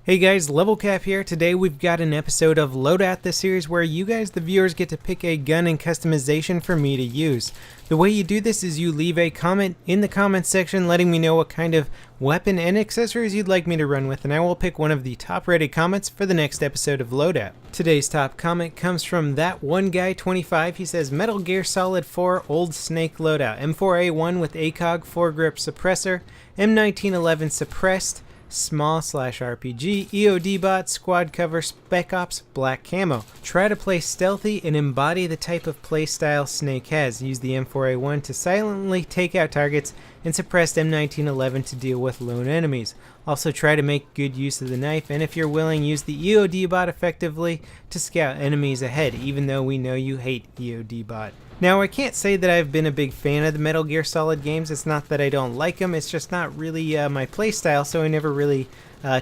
Hey guys, LevelCap here. Today we've got an episode of Loadout, the series where you guys, the viewers, get to pick a gun and customization for me to use. The way you do this is you leave a comment in the comments section letting me know what kind of weapon and accessories you'd like me to run with, and I will pick one of the top rated comments for the next episode of Loadout. Today's top comment comes from That One Guy 25. He says, Metal Gear Solid 4 Old Snake Loadout, M4A1 with ACOG, Foregrip suppressor, M1911 suppressed, small/RPG, EOD bot, squad cover, spec ops, black camo. Try to play stealthy and embody the type of playstyle Snake has. Use the M4A1 to silently take out targets and suppress M1911 to deal with lone enemies. Also try to make good use of the knife, and if you're willing, use the EOD bot effectively to scout enemies ahead, even though we know you hate EOD bot. Now, I can't say that I've been a big fan of the Metal Gear Solid games. It's not that I don't like them, it's just not really my playstyle, so I never really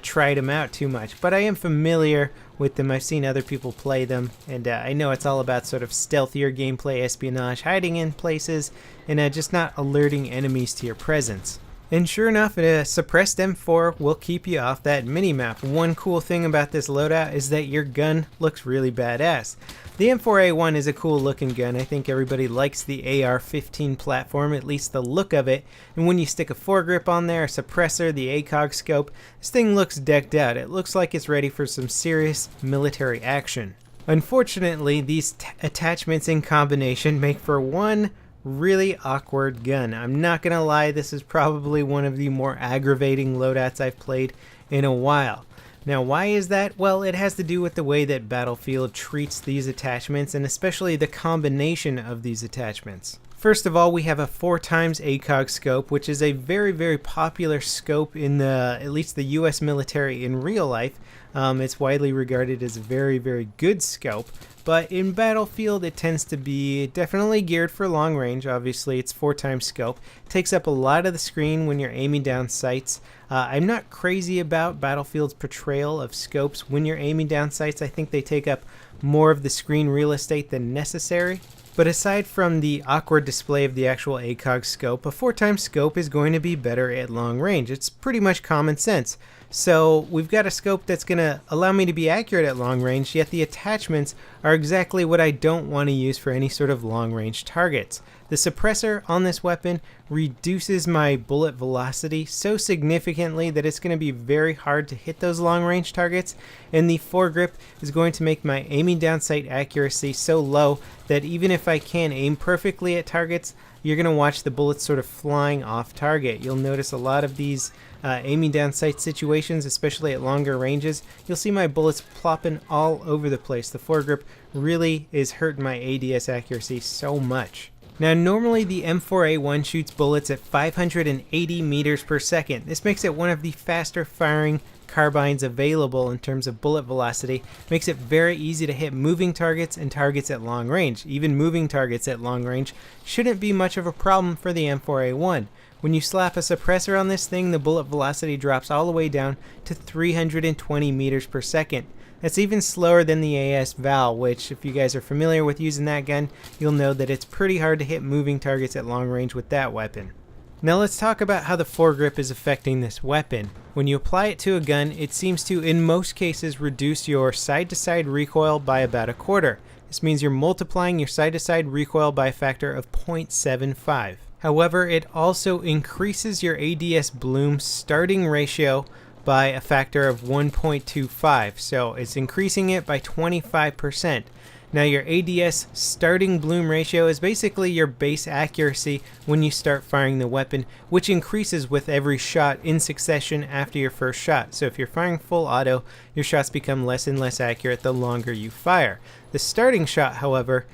tried them out too much. But I am familiar with them. I've seen other people play them, and I know it's all about sort of stealthier gameplay, espionage, hiding in places, and just not alerting enemies to your presence. And sure enough, a suppressed M4 will keep you off that minimap. One cool thing about this loadout is that your gun looks really badass. The M4A1 is a cool looking gun. I think everybody likes the AR-15 platform, at least the look of it. And when you stick a foregrip on there, a suppressor, the Cog Scope, this thing looks decked out. It looks like it's ready for some serious military action. Unfortunately, these attachments in combination make for one really awkward gun. I'm not gonna lie, this is probably one of the more aggravating loadouts I've played in a while. Now, why is that? Well, it has to do with the way that Battlefield treats these attachments, and especially the combination of these attachments. First of all, we have a 4x ACOG scope, which is a very popular scope in at least the US military in real life. It's widely regarded as a very good scope, but in Battlefield it tends to be definitely geared for long range. Obviously it's 4x scope. It takes up a lot of the screen when you're aiming down sights. I'm not crazy about Battlefield's portrayal of scopes when you're aiming down sights. I think they take up more of the screen real estate than necessary. But aside from the awkward display of the actual ACOG scope, a 4x scope is going to be better at long range. It's pretty much common sense. So we've got a scope that's going to allow me to be accurate at long range, yet the attachments are exactly what I don't want to use for any sort of long range targets. The suppressor on this weapon reduces my bullet velocity so significantly that it's going to be very hard to hit those long range targets, and the foregrip is going to make my aiming down sight accuracy so low that even if I can aim perfectly at targets, you're going to watch the bullets sort of flying off target. You'll notice a lot of these aiming down sight situations, especially at longer ranges, you'll see my bullets plopping all over the place. The foregrip really is hurting my ADS accuracy so much. Now, normally the M4A1 shoots bullets at 580 meters per second. This makes it one of the faster firing carbines available in terms of bullet velocity. Makes it very easy to hit moving targets and targets at long range. Even moving targets at long range shouldn't be much of a problem for the M4A1. When you slap a suppressor on this thing, the bullet velocity drops all the way down to 320 meters per second. That's even slower than the AS Val, which, if you guys are familiar with using that gun, you'll know that it's pretty hard to hit moving targets at long range with that weapon. Now let's talk about how the foregrip is affecting this weapon. When you apply it to a gun, it seems to, in most cases, reduce your side-to-side recoil by about a quarter. This means you're multiplying your side-to-side recoil by a factor of 0.75. However, it also increases your ADS bloom starting ratio by a factor of 1.25, so it's increasing it by 25%. Now, your ADS starting bloom ratio is basically your base accuracy when you start firing the weapon, which increases with every shot in succession after your first shot. So if you're firing full auto, your shots become less and less accurate the longer you fire. The starting shot, however,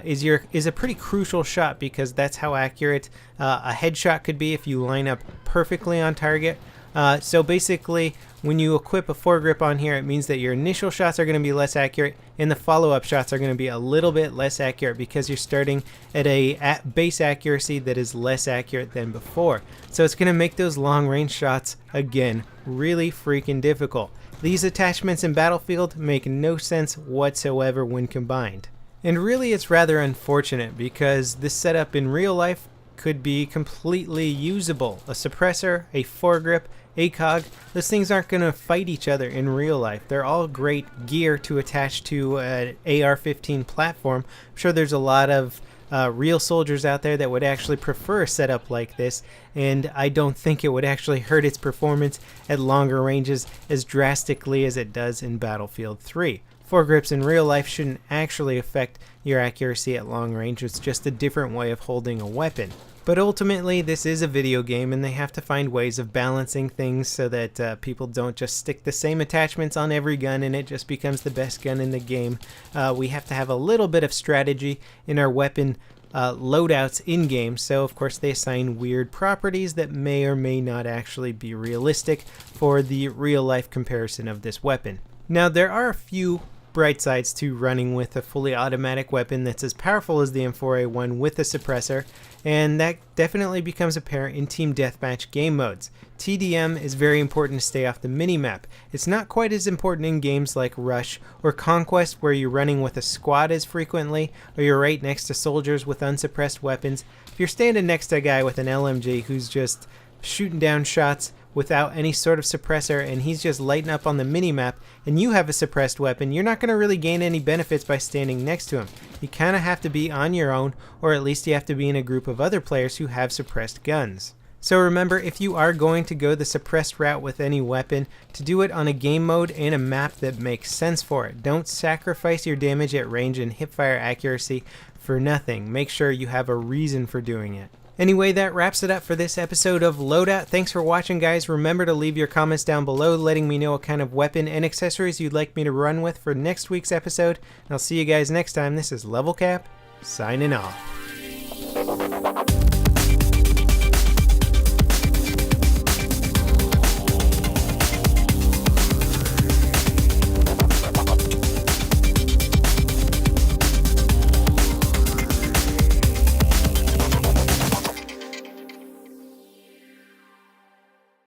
is a pretty crucial shot because that's how accurate a headshot could be if you line up perfectly on target. So basically, when you equip a foregrip on here, it means that your initial shots are going to be less accurate and the follow-up shots are going to be a little bit less accurate because you're starting at a base accuracy that is less accurate than before. So it's going to make those long-range shots, again, really freaking difficult. These attachments in Battlefield make no sense whatsoever when combined. And really, it's rather unfortunate because this setup in real life could be completely usable. A suppressor, a foregrip, a cog, those things aren't going to fight each other in real life. They're all great gear to attach to an AR-15 platform. I'm sure there's a lot of real soldiers out there that would actually prefer a setup like this, and I don't think it would actually hurt its performance at longer ranges as drastically as it does in Battlefield 3. Foregrips in real life shouldn't actually affect your accuracy at long range. It's just a different way of holding a weapon. But ultimately, this is a video game, and they have to find ways of balancing things so that people don't just stick the same attachments on every gun and it just becomes the best gun in the game. We have to have a little bit of strategy in our weapon loadouts in-game, so of course they assign weird properties that may or may not actually be realistic for the real-life comparison of this weapon. Now, there are a few bright sides to running with a fully automatic weapon that's as powerful as the M4A1 with a suppressor, and that definitely becomes apparent in team deathmatch game modes. TDM is very important to stay off the minimap. It's not quite as important in games like Rush or Conquest, where you're running with a squad as frequently, or you're right next to soldiers with unsuppressed weapons. If you're standing next to a guy with an LMG who's just shooting down shots without any sort of suppressor and he's just lighting up on the minimap and you have a suppressed weapon, you're not going to really gain any benefits by standing next to him. You kind of have to be on your own, or at least you have to be in a group of other players who have suppressed guns. So remember, if you are going to go the suppressed route with any weapon, to do it on a game mode and a map that makes sense for it. Don't sacrifice your damage at range and hipfire accuracy for nothing. Make sure you have a reason for doing it. Anyway, that wraps it up for this episode of Loadout. Thanks for watching, guys. Remember to leave your comments down below letting me know what kind of weapon and accessories you'd like me to run with for next week's episode. And I'll see you guys next time. This is LevelCap, signing off.